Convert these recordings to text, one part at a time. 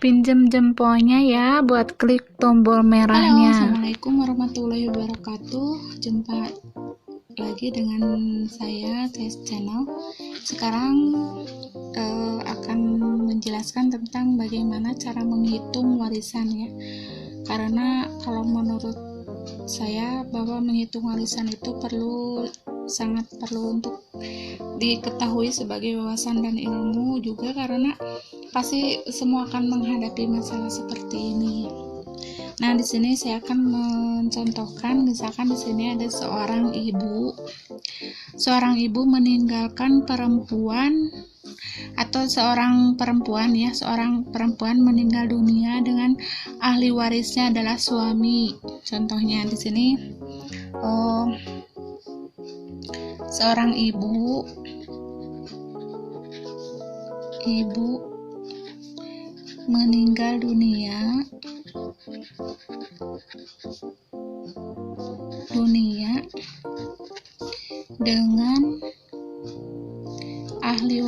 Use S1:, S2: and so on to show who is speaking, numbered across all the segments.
S1: Pinjem jempolnya ya buat klik tombol
S2: Halo,
S1: merahnya.
S2: assalamualaikum warahmatullahi wabarakatuh. Jumpa lagi dengan saya Tes Channel. Sekarang akan menjelaskan tentang bagaimana cara menghitung warisan ya. Karena kalau menurut saya bahwa menghitung warisan itu sangat perlu untuk diketahui sebagai wawasan dan ilmu juga, karena pasti semua akan menghadapi masalah seperti ini. Nah, di sini saya akan mencontohkan, misalkan di sini ada seorang ibu. Seorang ibu meninggalkan perempuan atau seorang perempuan meninggal dunia dengan ahli warisnya adalah suami. Contohnya di sini seorang ibu meninggal dunia dengan ahli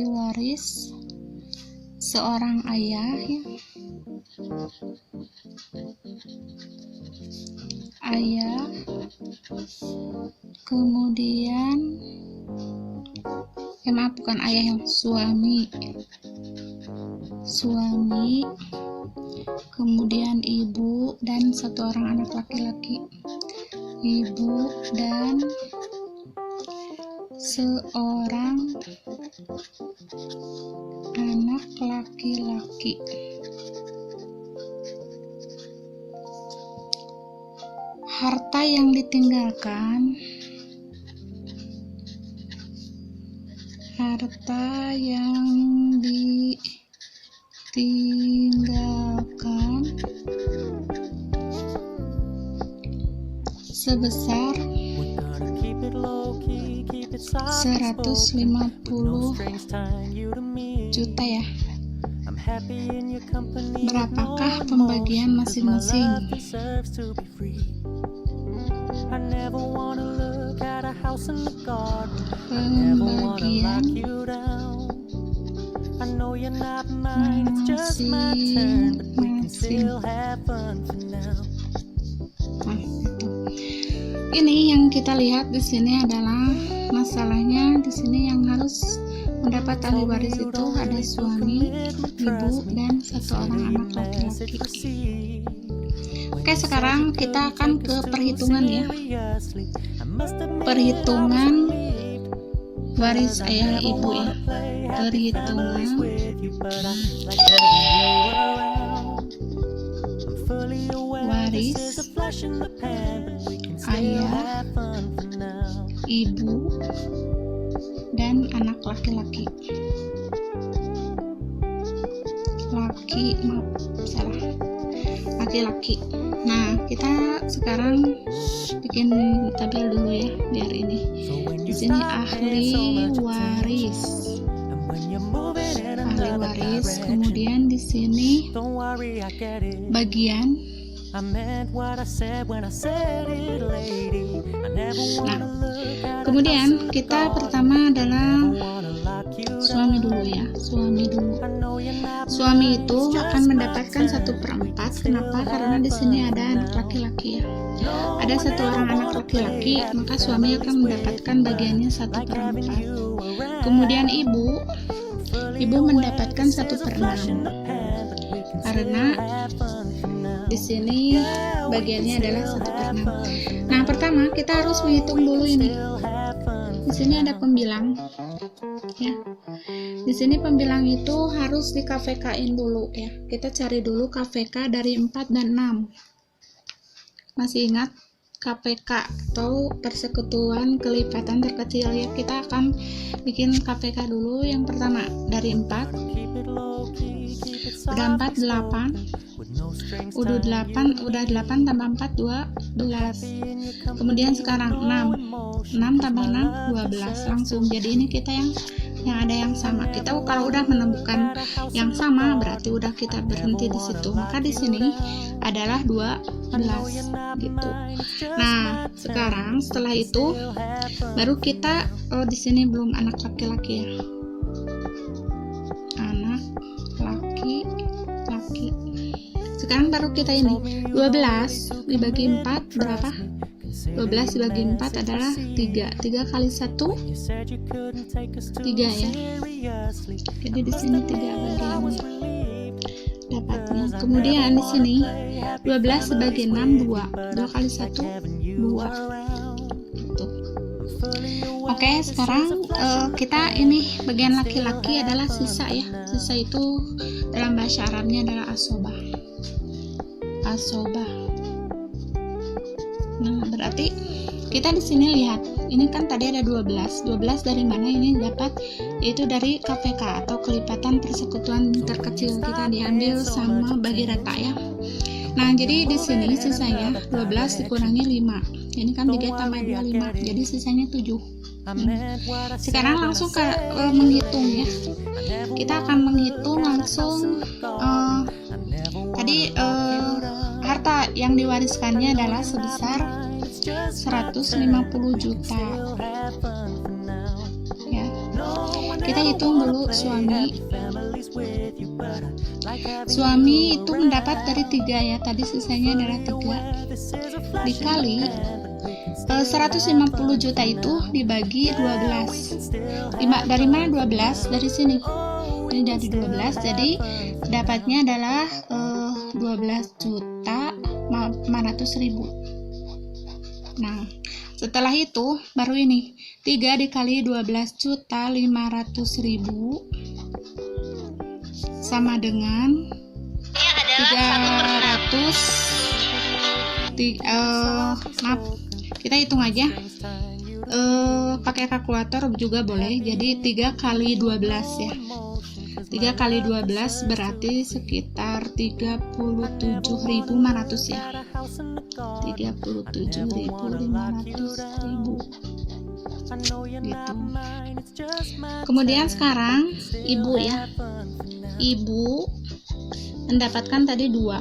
S2: waris seorang ayah ya. Kemudian bukan ayah yang suami, kemudian ibu dan satu orang anak laki-laki, ibu dan seorang anak laki-laki. Harta yang ditinggalkan sebesar 150 juta ya. Berapakah pembagian masing-masing? Pembagian masing-masing. Ini yang kita lihat di sini adalah masalahnya. Di sini yang harus mendapat ahli waris itu ada suami, ibu, dan satu orang anak laki-laki. Oke, sekarang kita akan ke perhitungan ya. Perhitungan waris ayah ibu ya. Perhitungan waris ayah, ibu, dan anak laki-laki. Laki-laki. Nah, kita sekarang bikin tabel dulu ya, biar ini. Di sini ahli waris, kemudian di sini bagian. Nah, kemudian kita pertama adalah suami dulu ya. Suami itu akan mendapatkan 1/4. Kenapa? Karena di sini ada anak laki-laki ya. Ada satu orang anak laki-laki, maka suami akan mendapatkan bagiannya 1/4. Kemudian ibu mendapatkan 1/6 karena di sini bagiannya adalah 1/6. Nah, pertama kita harus menghitung dulu ini. Di sini ada pembilang ya. Di sini pembilang itu harus di KVK-in dulu ya. Kita cari dulu KVK dari 4 dan 6. Masih ingat KPK atau persekutuan kelipatan terkecil ya. Kita akan bikin KPK dulu. Yang pertama dari 4. Udah 4 8. Udah 8 tambah 4 12. Kemudian sekarang 6 tambah 6 12 langsung. Jadi ini kita yang yang ada yang sama. Kita kalau udah menemukan yang sama berarti udah kita berhenti di situ. Maka di sini adalah 12 gitu. Nah, sekarang setelah itu baru kita di sini belum anak laki-laki ya. Anak laki-laki. Sekarang baru kita ini 12 dibagi 4 berapa? 12 dibagi 4 adalah 3. 3 kali 1 3 ya. Jadi di sini 3 bagian dapatnya. Kemudian di sini 12 sebagai 6 2. 2 kali 1 2. Gitu. Oke, sekarang kita ini bagian laki-laki adalah sisa ya. Sisa itu dalam bahasa Arabnya adalah asobah. Nah, berarti kita di sini lihat, ini kan tadi ada 12. 12 dari mana ini dapat? Yaitu dari KPK atau kelipatan persekutuan terkecil. Kita diambil sama bagi rata ya. Nah, jadi di sini sisanya 12 dikurangi 5. Ini kan 3 tambah 2 5. Jadi sisanya 7. Sekarang langsung ke menghitung ya. Kita akan menghitung langsung tadi harta yang diwariskannya adalah sebesar 150 juta ya. Kita hitung dulu suami itu mendapat dari 3 ya, tadi sisanya adalah 3 dikali 150 juta itu dibagi 12. Dari mana 12? Dari sini. Ini dari 12, jadi dapatnya adalah 12.500.000. Nah, setelah itu baru ini 3 dikali 12.500.000 sama dengan 300 maaf, kita hitung aja pakai kalkulator juga boleh. Jadi 3 kali 12 ya. 3 kali 12 berarti sekitar 37.500 ya. 37.500.000 gitu. Kemudian sekarang ibu ya. Ibu mendapatkan tadi 2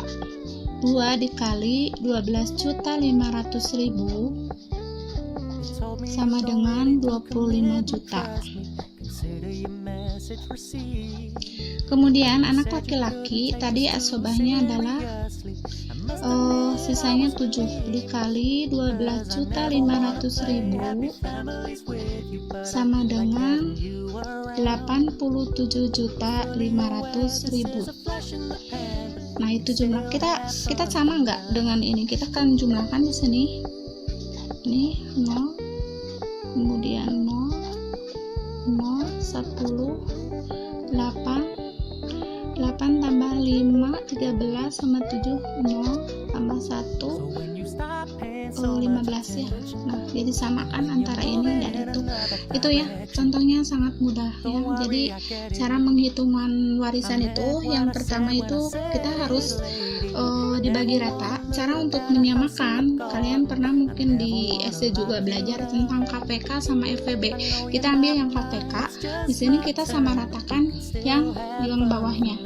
S2: dikali 12.500.000 sama dengan 25 juta. Kemudian anak laki-laki tadi asobahnya adalah sisanya 7 dikali 12.500.000 sama dengan 87.500.000. Nah, itu jumlah kita sama nggak dengan ini? Kita kan jumlahkan di sini. Ini 0, kemudian 0, 10, 8 tambah 5, 13 sama 7, 0 tambah 1, 15 ya. Nah, jadi samakan antara ini dan itu ya. Contohnya sangat mudah ya. Jadi cara menghitungan warisan itu yang pertama itu kita harus dibagi rata. Cara untuk menyamakan, kalian pernah mungkin di SD juga belajar tentang KPK sama FVB. Kita ambil yang KPK, di sini kita sama ratakan yang bawahnya.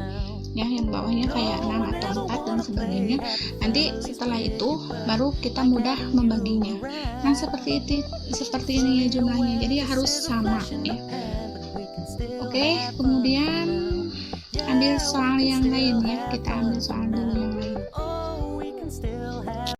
S2: Ya, yang bawahnya kayak 6 atau 4 dan sebagainya. Nanti setelah itu baru kita mudah membaginya. Nah, seperti ini ya jumlahnya. Jadi harus sama ya. Oke, kemudian ambil soal yang lain ya. Kita ambil soal dulu yang lain.